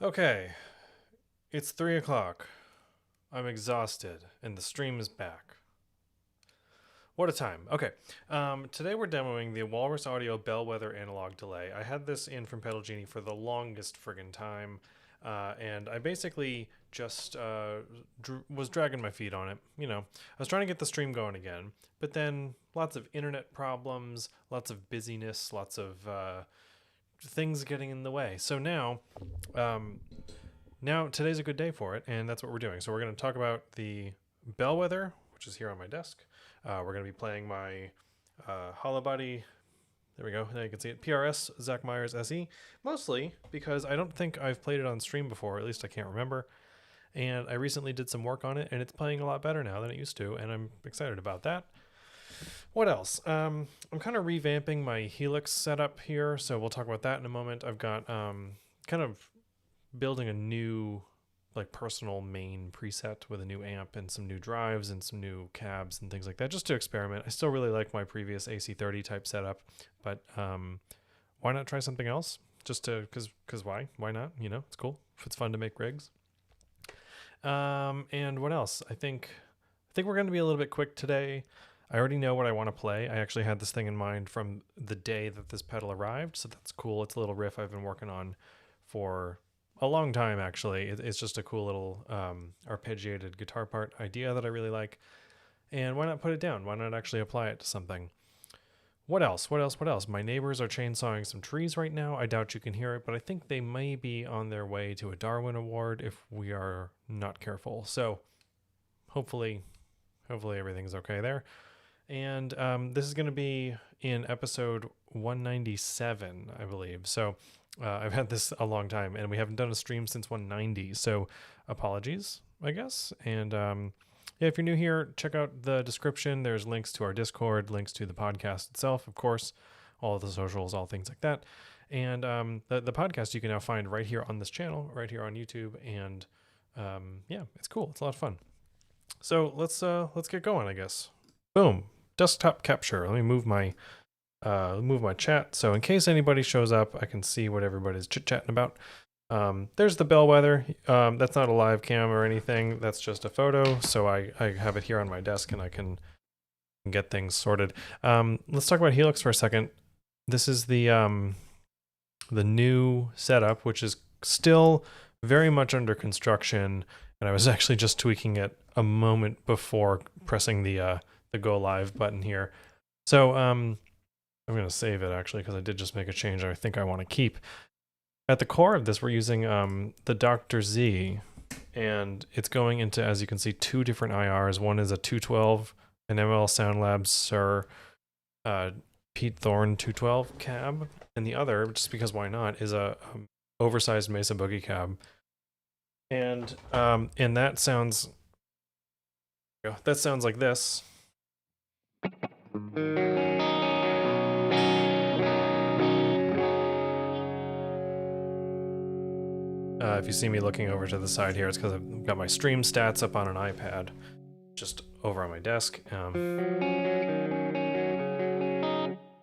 Okay, it's 3 o'clock. I'm exhausted, and the stream is back. What a time. Okay, today we're demoing the Walrus Audio Bellwether Analog Delay. I had this in from Pedal Genie for the longest friggin' time, and I basically just was dragging my feet on it. You know, I was trying to get the stream going again, but then lots of internet problems, lots of busyness, lots of things getting in the way. So now today's a good day for it, and that's what we're doing. So we're going to talk about the Bellwether, which is here on my desk. We're going to be playing my Hollow Body. There we go. Now you can see it. PRS Zach Myers SE. Mostly because I don't think I've played it on stream before. At least I can't remember. And I recently did some work on it, and it's playing a lot better now than it used to, and I'm excited about that. What else? I'm kind of revamping my Helix setup here, so we'll talk about that in a moment. I've got kind of building a new personal main preset with a new amp and some new drives and some new cabs and things like that, just to experiment. I still really like my previous AC30 type setup, but why not try something else? Just to because why not? You know, it's cool if it's fun to make rigs. And what else? I think we're going to be a little bit quick today. I already know what I want to play. I actually had this thing in mind from the day that this pedal arrived, so that's cool. It's a little riff I've been working on for a long time, actually. It's just a cool little arpeggiated guitar part idea that I really like. And why not put it down? Why not actually apply it to something? What else? My neighbors are chainsawing some trees right now. I doubt you can hear it, but I think they may be on their way to a Darwin Award if we are not careful. So hopefully everything's okay there. And this is going to be in episode 197, I believe. So I've had this a long time, and we haven't done a stream since 190. So apologies, I guess. And yeah, if you're new here, check out the description. There's links to our Discord, links to the podcast itself, of course, all of the socials, all things like that. And the podcast you can now find right here on this channel, right here on YouTube. And yeah, it's cool. It's a lot of fun. So let's get going, I guess. Boom. Desktop capture. Let me move my chat, so in case anybody shows up, I can see what everybody's chit-chatting about. There's the Bellwether. That's not a live cam or anything. That's just a photo, so I have it here on my desk, and I can get things sorted. Let's talk about Helix for a second. This is the new setup, which is still very much under construction, and I was actually just tweaking it a moment before pressing the go live button here. So I'm going to save it actually, because I did just make a change I think I want to keep. At the core of this, we're using the Dr. Z, and it's going into, as you can see, two different IRs. One is a 212, an ML Sound Labs Sir Pete Thorne 212 cab, and the other, just because why not, is a oversized Mesa Boogie cab. And that sounds like this. If you see me looking over to the side here, it's because I've got my stream stats up on an iPad just over on my desk.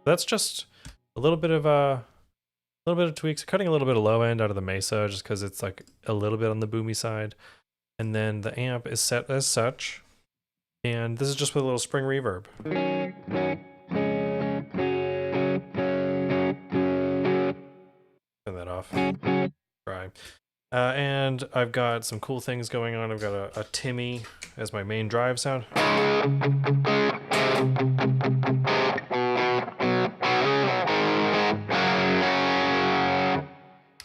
That's just a little bit of tweaks, cutting a little bit of low end out of the Mesa just because it's like a little bit on the boomy side. And then the amp is set as such. And this is just with a little spring reverb. Turn that off. Try. And I've got some cool things going on. I've got a Timmy as my main drive sound. And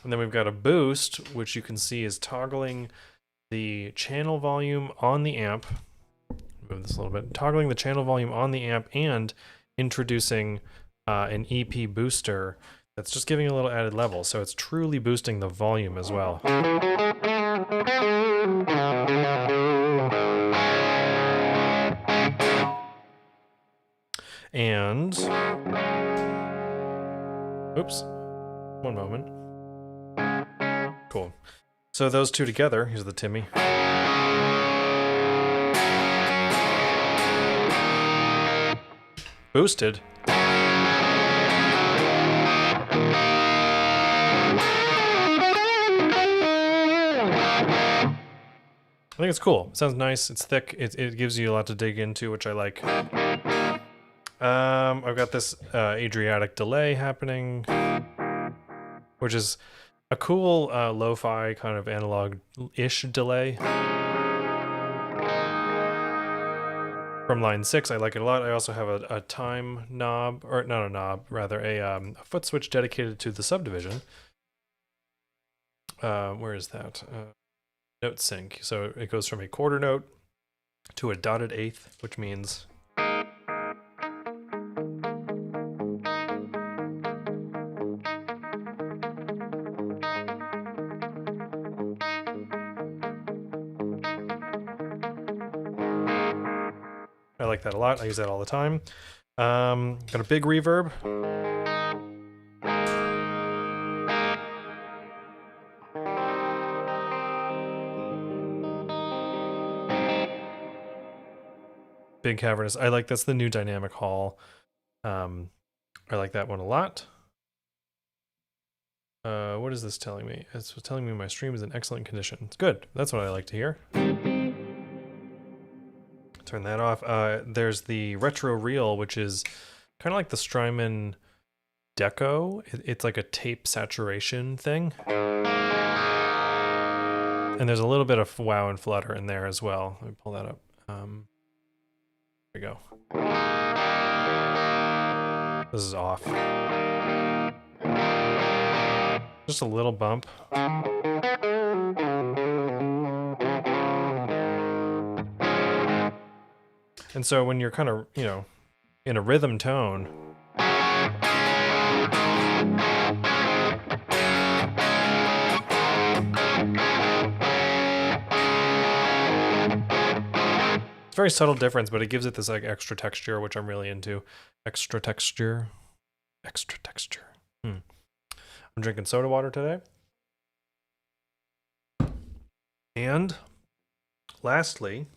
then we've got a boost, which you can see is toggling the channel volume on the amp. Move this a little bit. Toggling the channel volume on the amp and introducing an EP booster that's just giving a little added level. So it's truly boosting the volume as well. And oops, one moment. Cool. So those two together, here's the Timmy. Boosted. think it's cool. It sounds nice. It's thick. It gives you a lot to dig into, which I like. I've got this Adriatic Delay happening, which is a cool lo-fi kind of analog-ish delay. From line 6, I like it a lot. I also have a time knob, or not a knob, rather a foot switch dedicated to the subdivision. Where is that? Note sync. So it goes from a quarter note to a dotted eighth, which means I like that a lot. I use that all the time. Got a big reverb. Big cavernous. I like that's the new dynamic hall. I like that one a lot. What is this telling me? It's telling me my stream is in excellent condition. It's good. That's what I like to hear. Turn that off. There's the retro reel, which is kind of like the Strymon Deco. It's like a tape saturation thing. And there's a little bit of wow and flutter in there as well. Let me pull that up. There we go. This is off. Just a little bump. And so when you're kind of, you know, in a rhythm tone, it's a very subtle difference, but it gives it this like extra texture, which I'm really into. Extra texture. Extra texture. I'm drinking soda water today. And lastly,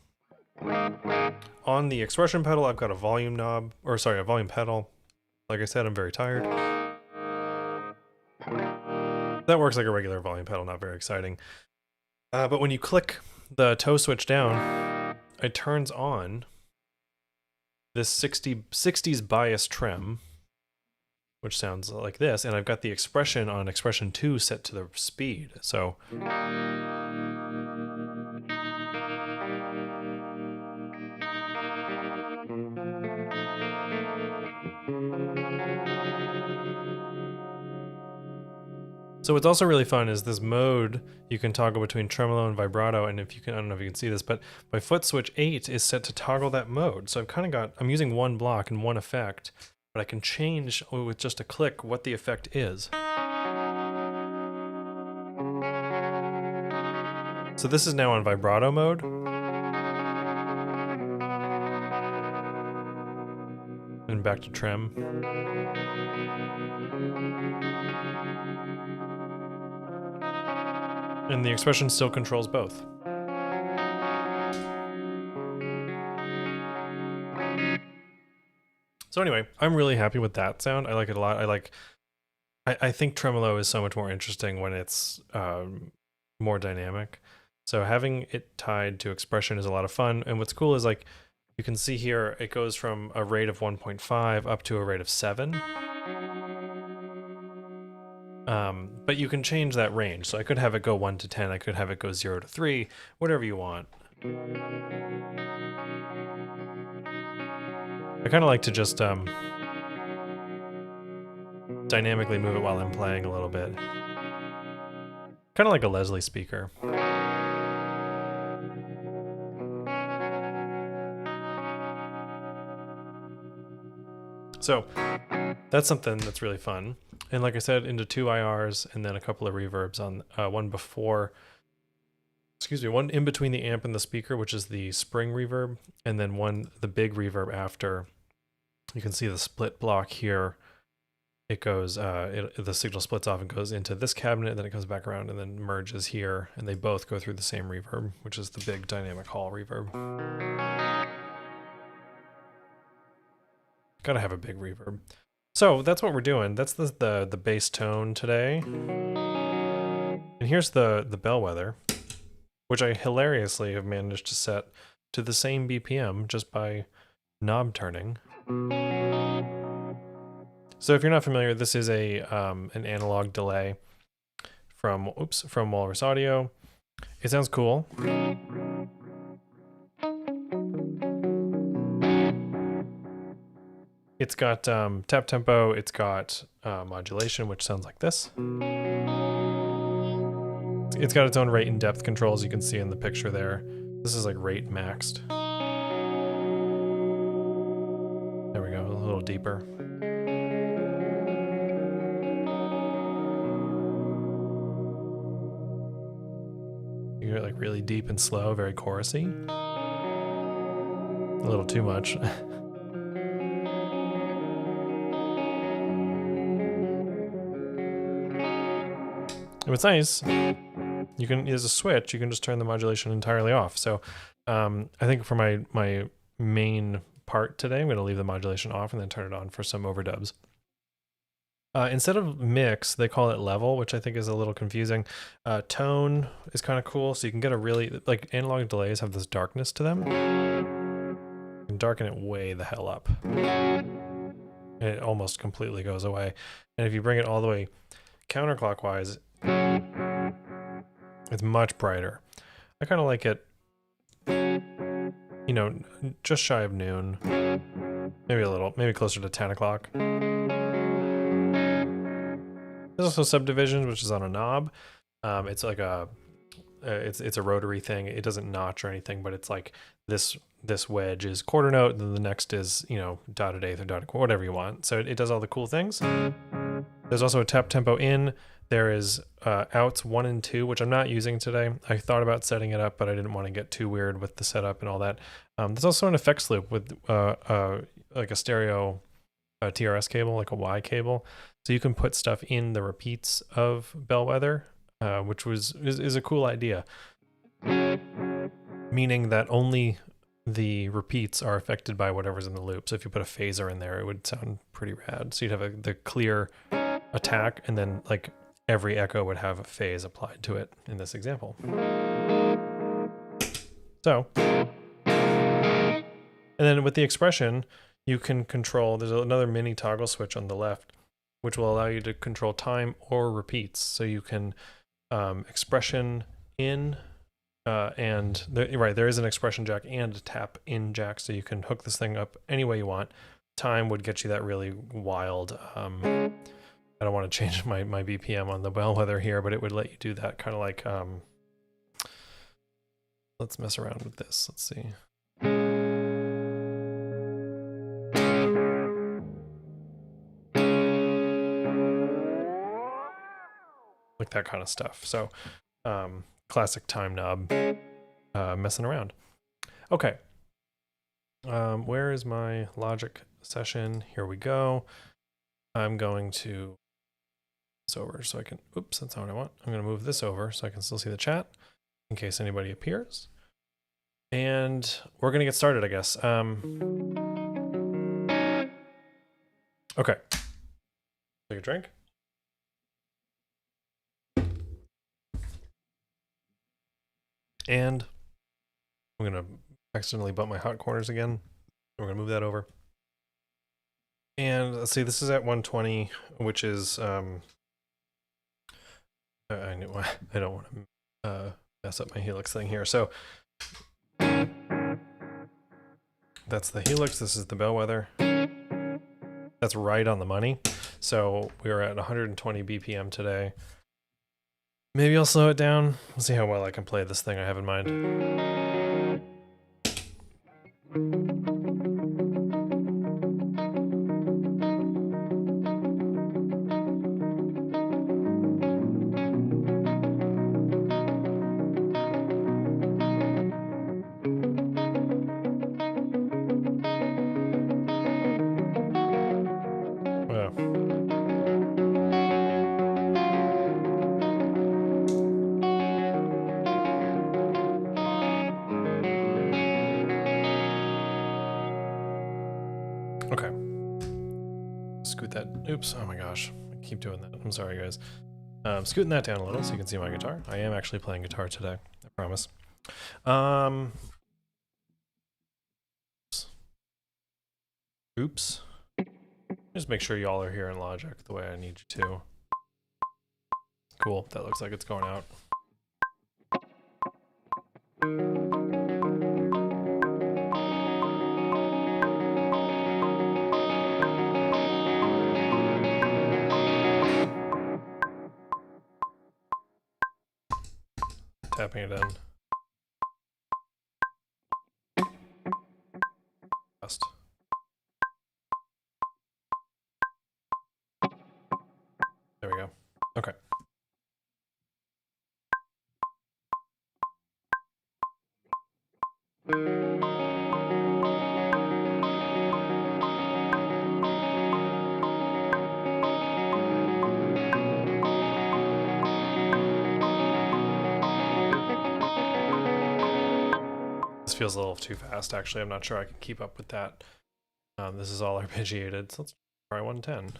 on the expression pedal, I've got a volume knob, or sorry, a volume pedal. Like I said, I'm very tired. That works like a regular volume pedal, not very exciting. But when you click the toe switch down, it turns on this 60s bias trem, which sounds like this, and I've got the expression on expression 2 set to the speed. So what's also really fun is this mode. You can toggle between tremolo and vibrato, and if you can, I don't know if you can see this, but my foot switch 8 is set to toggle that mode. So I've kind of got, I'm using one block and one effect, but I can change with just a click what the effect is. So this is now on vibrato mode. And back to trem. And the expression still controls both. So anyway, I'm really happy with that sound. I like it a lot. I think tremolo is so much more interesting when it's more dynamic. So having it tied to expression is a lot of fun. And what's cool is like, you can see here, it goes from a rate of 1.5 up to a rate of 7. But you can change that range. So I could have it go 1 to 10. I could have it go 0 to 3, whatever you want. I kind of like to just dynamically move it while I'm playing a little bit. Kind of like a Leslie speaker. So that's something that's really fun. And like I said, into 2 IRs and then a couple of reverbs on one in between the amp and the speaker, which is the spring reverb, and then the big reverb after. You can see the split block here. It goes, the signal splits off and goes into this cabinet, then it comes back around and then merges here, and they both go through the same reverb, which is the big dynamic hall reverb. Gotta have a big reverb. So that's what we're doing. That's the bass tone today. And here's the Bellwether. which I hilariously have managed to set to the same BPM just by knob turning. So if you're not familiar, this is a an analog delay from Walrus Audio. It sounds cool. It's got tap tempo, it's got modulation, which sounds like this. It's got its own rate and depth controls, you can see in the picture there. This is like rate maxed. There we go, a little deeper. You hear it like really deep and slow, very chorusy. A little too much. And what's nice, you can, there's a switch, you can just turn the modulation entirely off. So I think for my main part today, I'm going to leave the modulation off and then turn it on for some overdubs. Instead of mix, they call it level, which I think is a little confusing. Tone is kind of cool, so you can get a really, like analog delays have this darkness to them. You can darken it way the hell up. And it almost completely goes away. And if you bring it all the way counterclockwise, it's much brighter. I kind of like it, you know, just shy of noon. Maybe a little, maybe closer to 10 o'clock. There's also Subdivisions, which is on a knob. It's like a, it's a rotary thing. It doesn't notch or anything, but it's like this wedge is quarter note, and then the next is, you know, dotted eighth or dotted quarter, whatever you want. So it does all the cool things. There's also a tap tempo in. There is outs 1 and 2, which I'm not using today. I thought about setting it up, but I didn't want to get too weird with the setup and all that. There's also an effects loop with like a stereo TRS cable, like a Y cable. So you can put stuff in the repeats of Bellwether, which is a cool idea. Meaning that only the repeats are affected by whatever's in the loop. So if you put a phaser in there, it would sound pretty rad. So you'd have the clear attack, and then like every echo would have a phase applied to it in this example. So, and then with the expression, you can control, there's another mini toggle switch on the left, which will allow you to control time or repeats. So you can expression in, and there is an expression jack and a tap in jack, so you can hook this thing up any way you want. Time would get you that really wild, I don't want to change my BPM on the Bellwether here, but it would let you do that kind of like, let's mess around with this. Let's see. Like that kind of stuff. So classic time knob messing around. Okay. Where is my Logic session? Here we go. I'm going to this over so I can, oops, that's not what I want. I'm going to move this over so I can still see the chat in case anybody appears. And we're going to get started, I guess. Okay. Take a drink. And I'm going to accidentally bump my hot corners again. We're going to move that over. And let's see, this is at 120, which is, I don't want to mess up my Helix thing here. So that's the Helix. This is the Bellwether. That's right on the money. So we are at 120 BPM today. Maybe I'll slow it down. We'll see how well I can play this thing I have in mind. Okay. Scoot that. Oops. Oh my gosh. I keep doing that. I'm sorry, guys. Scooting that down a little so you can see my guitar. I am actually playing guitar today. I Promise. Oops. Just make sure y'all are here in Logic the way I need you to. Cool. That looks like it's going out. Tapping it in. Fast. There we go. Okay. This feels a little too fast, actually. I'm not sure I can keep up with that. This is all arpeggiated, so let's try 110.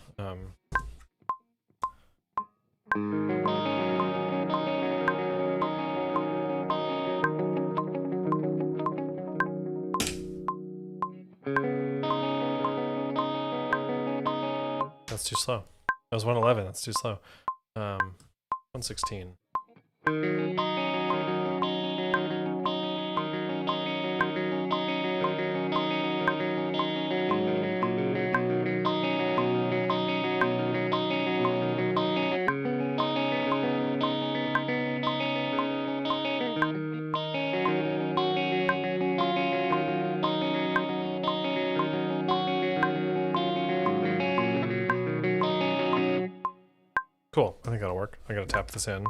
That's too slow. That was 111. That's too slow. 116. Cool. I think that'll work. I gotta tap this in.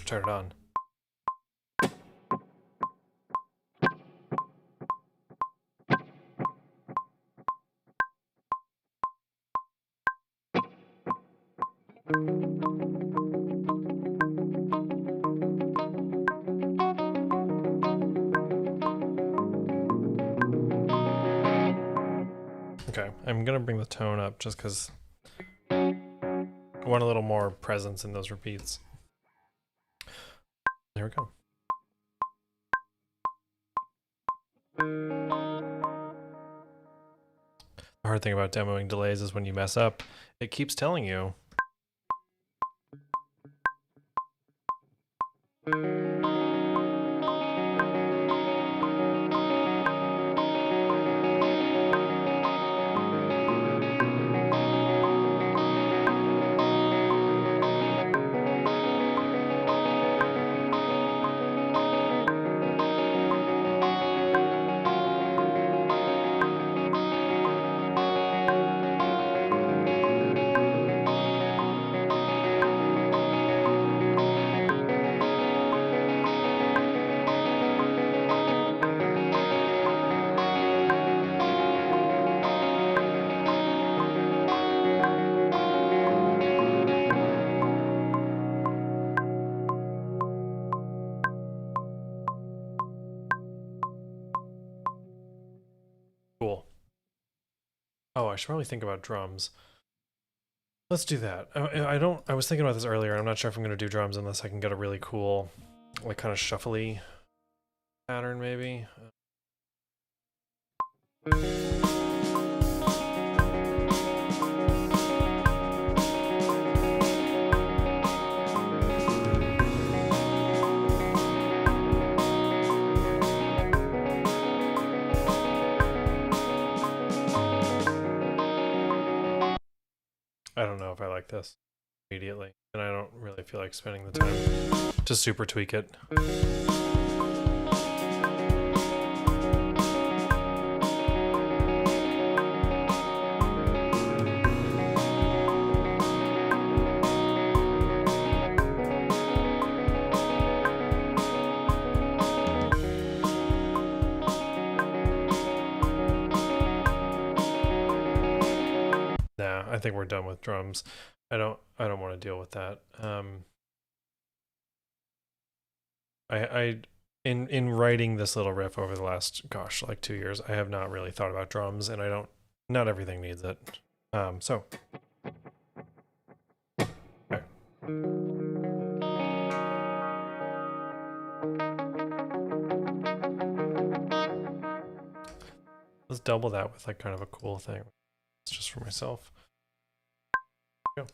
Turn it on. Okay, I'm gonna bring the tone up just because I want a little more presence in those repeats. There we go. The hard thing about demoing delays is when you mess up, it keeps telling you. Cool. Oh, I should probably think about drums. Let's do that. I was thinking about this earlier. I'm not sure if I'm going to do drums unless I can get a really cool, like, kind of shuffly pattern, maybe. I don't know if I like this immediately, and I don't really feel like spending the time to super tweak it. I think we're done with drums. I don't want to deal with that. In writing this little riff over the last, gosh, like 2 years, I have not really thought about drums, and I don't not everything needs it. So. Okay. Let's double that with like kind of a cool thing. It's just for myself. Go.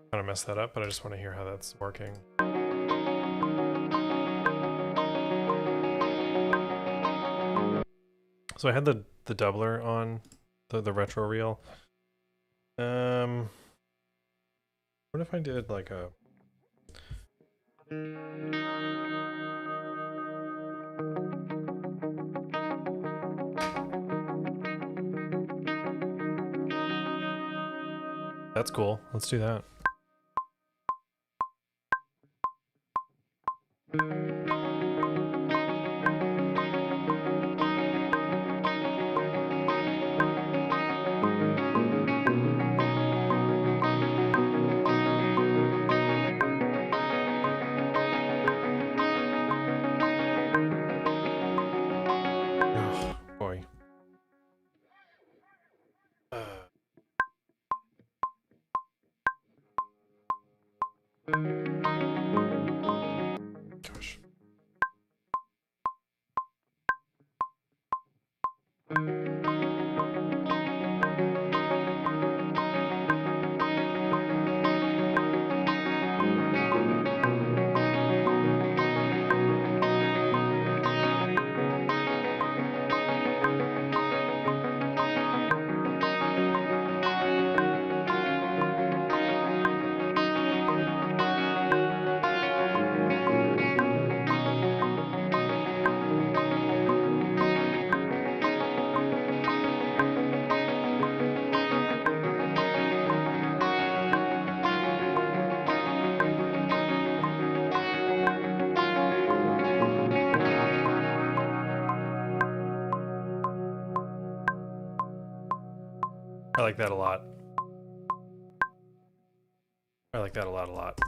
Kind of messed that up, but I just want to hear how that's working. So I had the doubler on the retro reel. What if I did like a That's cool. Let's do that. Oh, boy. Gosh. I like that a lot. I like that a lot.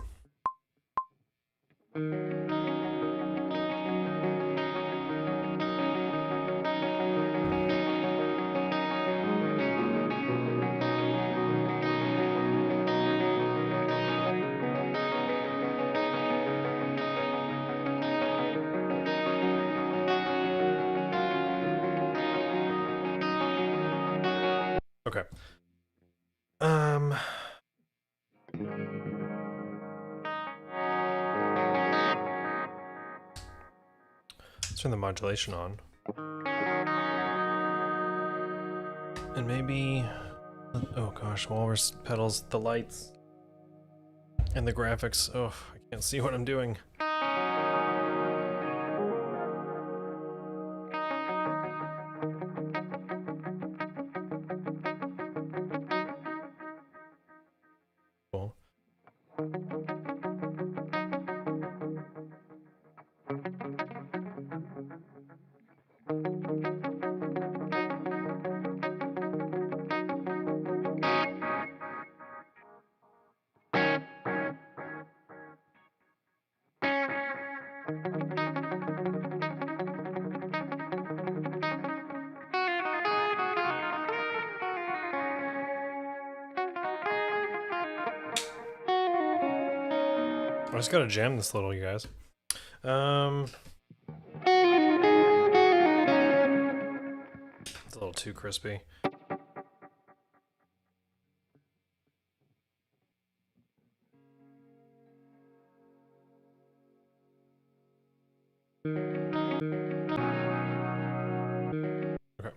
Okay. Let's turn the modulation on. And maybe, oh gosh, Walrus pedals, the lights, and the graphics. Oh, I can't see what I'm doing. Cool. I just gotta jam this little, you guys. It's a little too crispy. Okay.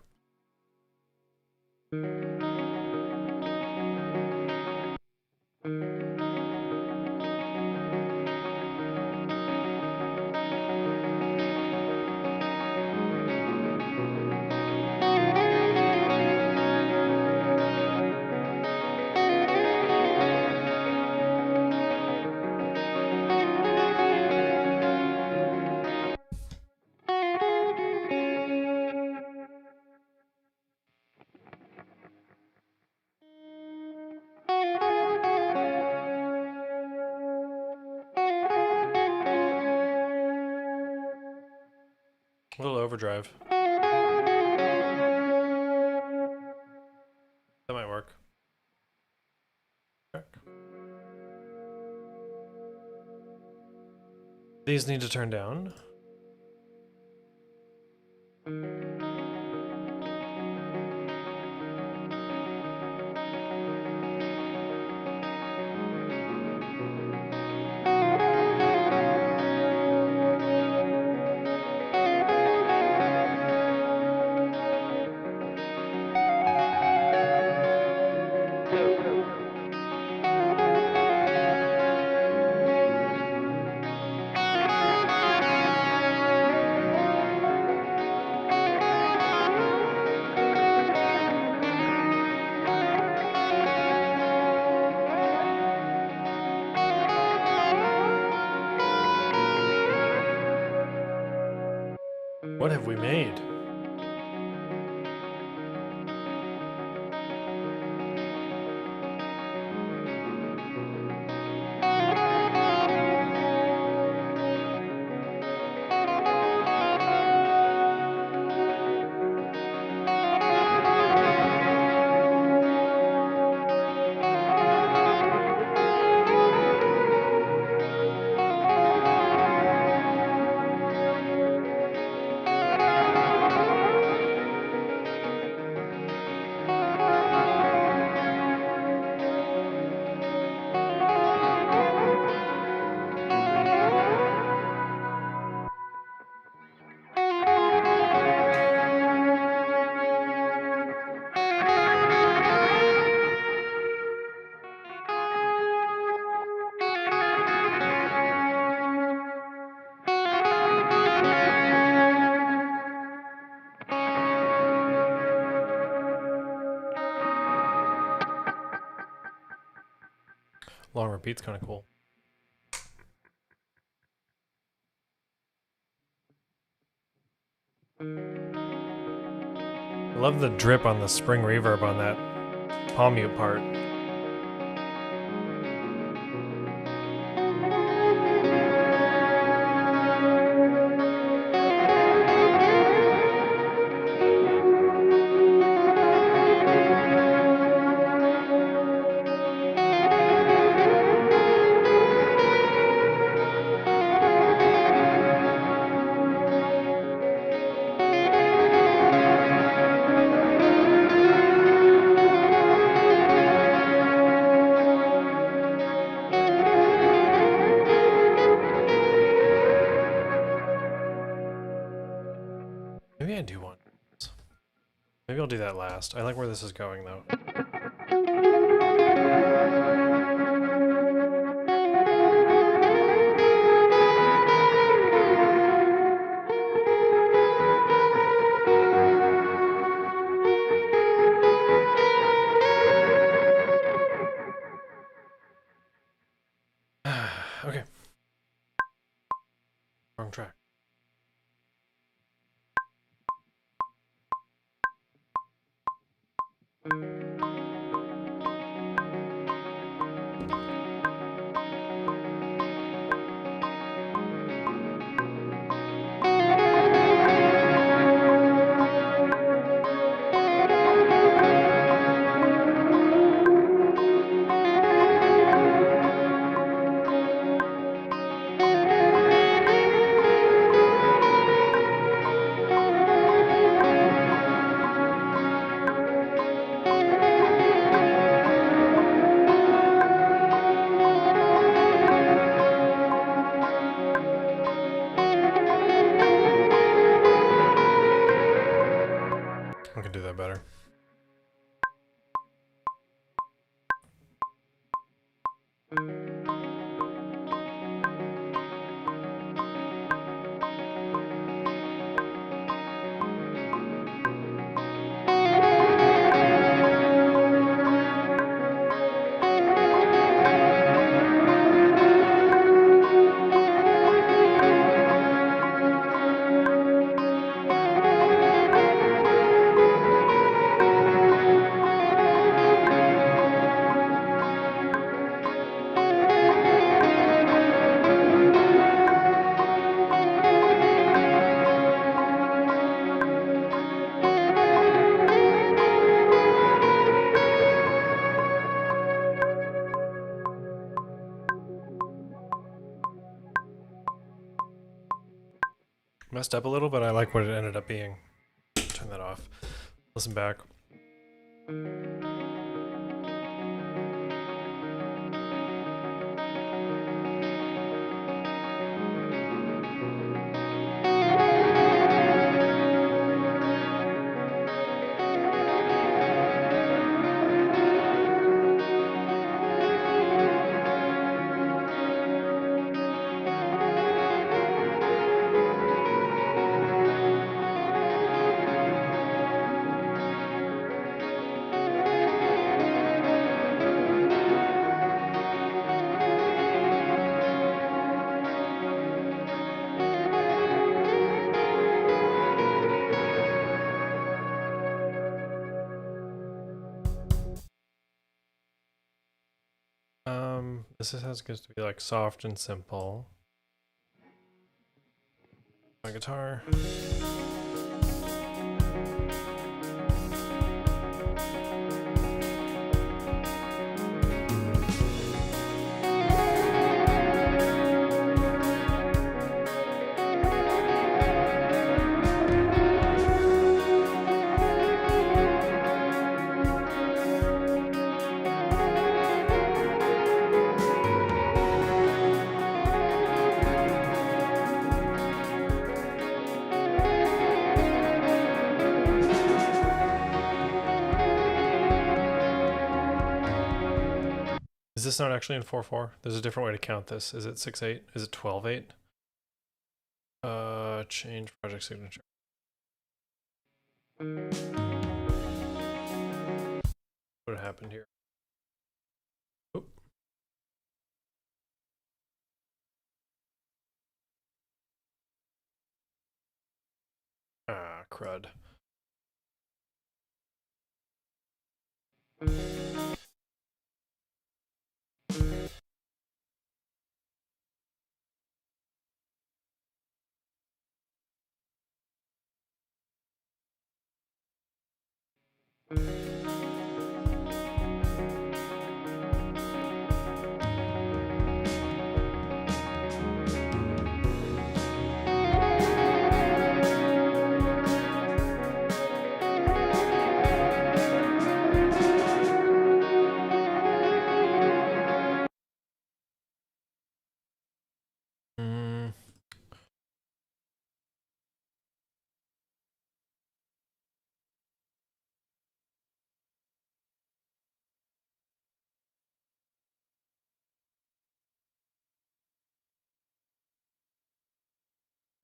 overdrive. That might work. Check. These need to turn down. What have we made? Long repeat's kind of cool. I love the drip on the spring reverb on that palm mute part. Maybe I do want. Maybe I'll do that last. I like where this is going, though. Okay. Wrong track. I can do that better. Messed up a little, but I like what it ended up being. Turn that off. Listen back. This is how it's supposed to be, like, soft and simple. My guitar. Is this not actually in 4/4? There's a different way to count this. Is it 6/8? Is it 12/8? Change project signature. What happened here? Oop. Ah, crud.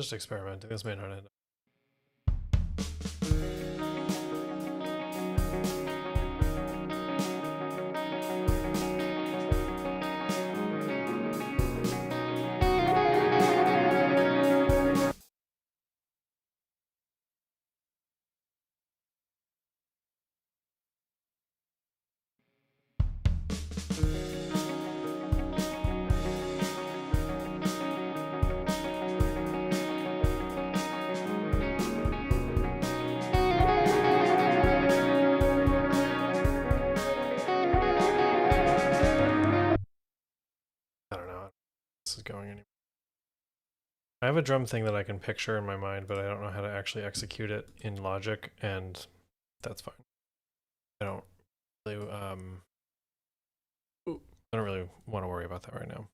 Just experimenting. This may not end up. Going anywhere. I have a drum thing that I can picture in my mind, but I don't know how to actually execute it in Logic, and that's fine. I don't really want to worry about that right now.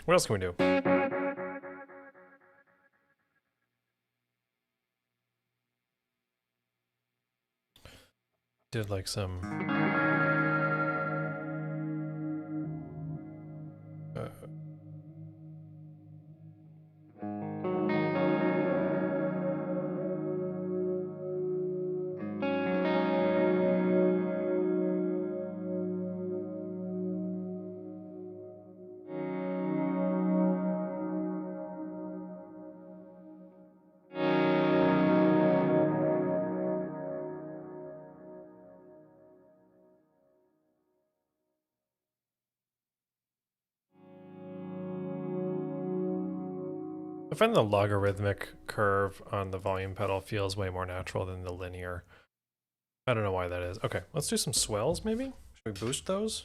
What else can we do? Did like some I find the logarithmic curve on the volume pedal feels way more natural than the linear. I don't know why that is. Okay, let's do some swells maybe? Should we boost those?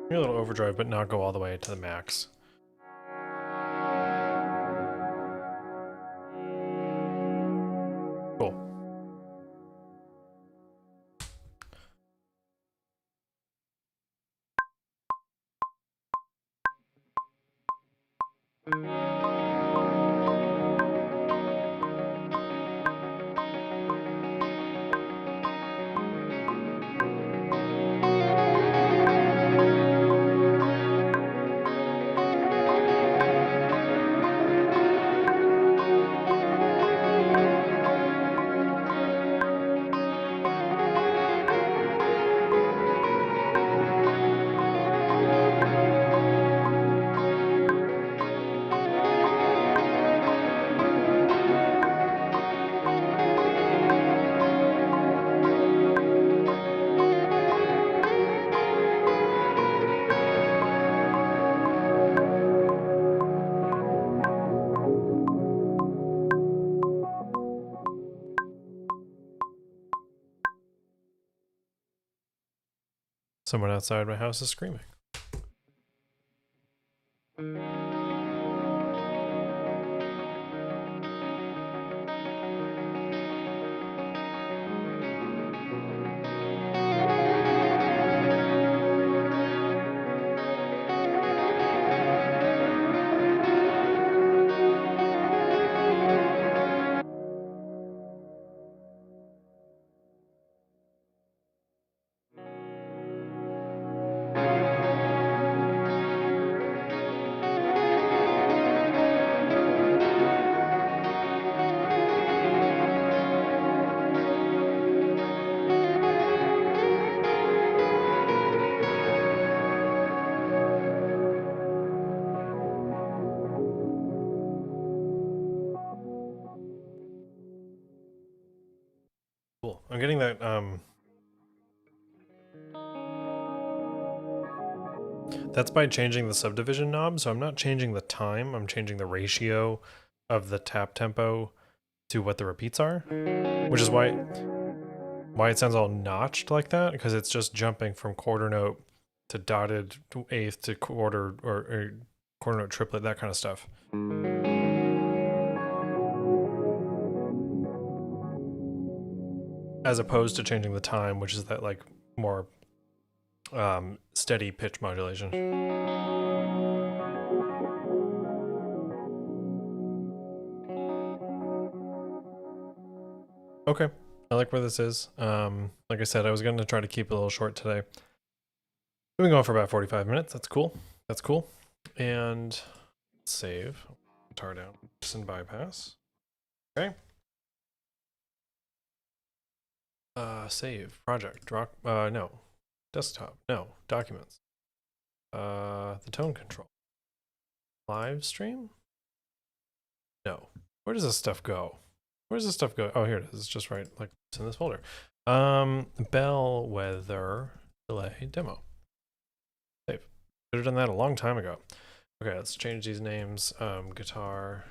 Maybe a little overdrive, but not go all the way to the max. Cool. Someone outside my house is screaming. Cool. I'm getting that that's by changing the subdivision knob, so I'm not changing the time, I'm changing the ratio of the tap tempo to what the repeats are, which is why it sounds all notched like that, because it's just jumping from quarter note to dotted to eighth to quarter or quarter note triplet, that kind of stuff. As opposed to changing the time, which is that like more steady pitch modulation. Okay, I like where this is. Like I said, I was going to try to keep it a little short today. We've been going for about 45 minutes. That's cool. That's cool. And save. Guitar down. Listen bypass. Okay. Save. Project. Drop. No. Desktop. No. Documents. The tone control. Live stream? No. Where does this stuff go? Where does this stuff go? Oh, here it is. It's just right, like it's in this folder. Bellwether delay demo. Save. Should have done that a long time ago. Okay, let's change these names. Guitar.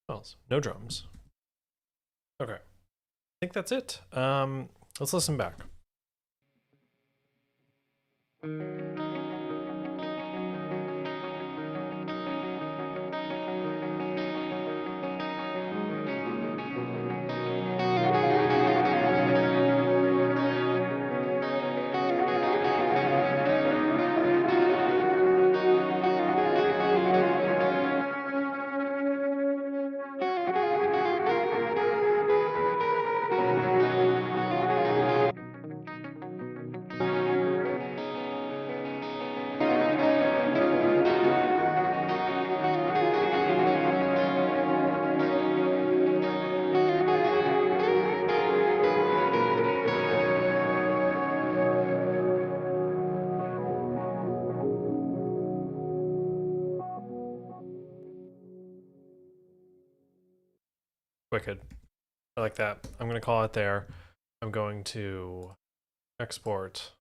Swells. No drums. Okay. I think that's it. Let's listen back. Wicked. I like that. I'm going to call it there. I'm going to export,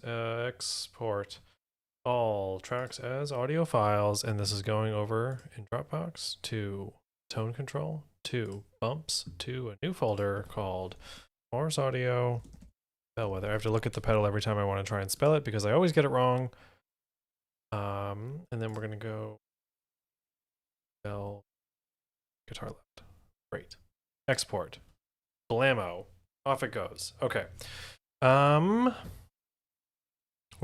export all tracks as audio files, and this is going over in Dropbox to tone control, to bumps, to a new folder called Walrus Audio Bellwether. I have to look at the pedal every time I want to try and spell it because I always get it wrong. And then we're gonna go bell guitar left. Great. Export. Blammo. Off it goes. Okay. What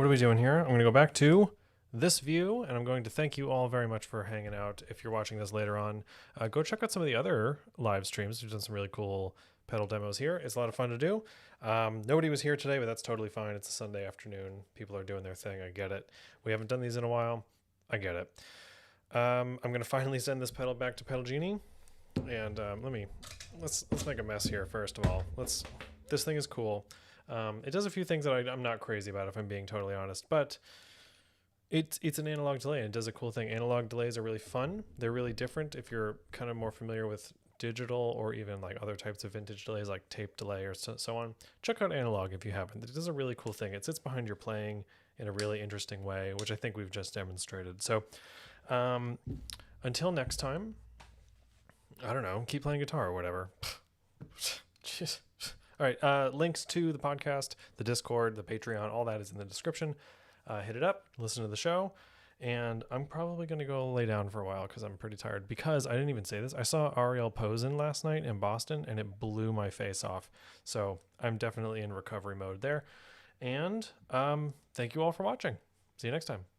are we doing here? I'm going to go back to this view, and I'm going to thank you all very much for hanging out. If you're watching this later on, go check out some of the other live streams. We've done some really cool pedal demos here. It's a lot of fun to do. Nobody was here today, but that's totally fine. It's a Sunday afternoon. People are doing their thing. I get it. We haven't done these in a while. I get it. I'm going to finally send this pedal back to Pedal Genie. And let's make a mess here first of all. This thing is cool. It does a few things that I'm not crazy about, if I'm being totally honest, but it's an analog delay and it does a cool thing. Analog delays are really fun. They're really different if you're kind of more familiar with digital or even like other types of vintage delays like tape delay or so on. Check out analog if you haven't. It does a really cool thing. It sits behind your playing in a really interesting way, which I think we've just demonstrated. So until next time, I don't know, keep playing guitar or whatever. Jeez. All right, links to the podcast, the Discord, the Patreon, all that is in the description. Hit it up, listen to the show, and I'm probably going to go lay down for a while because I'm pretty tired. Because I didn't even say this, I saw Ariel Posen last night in Boston, and it blew my face off. So I'm definitely in recovery mode there. And thank you all for watching. See you next time.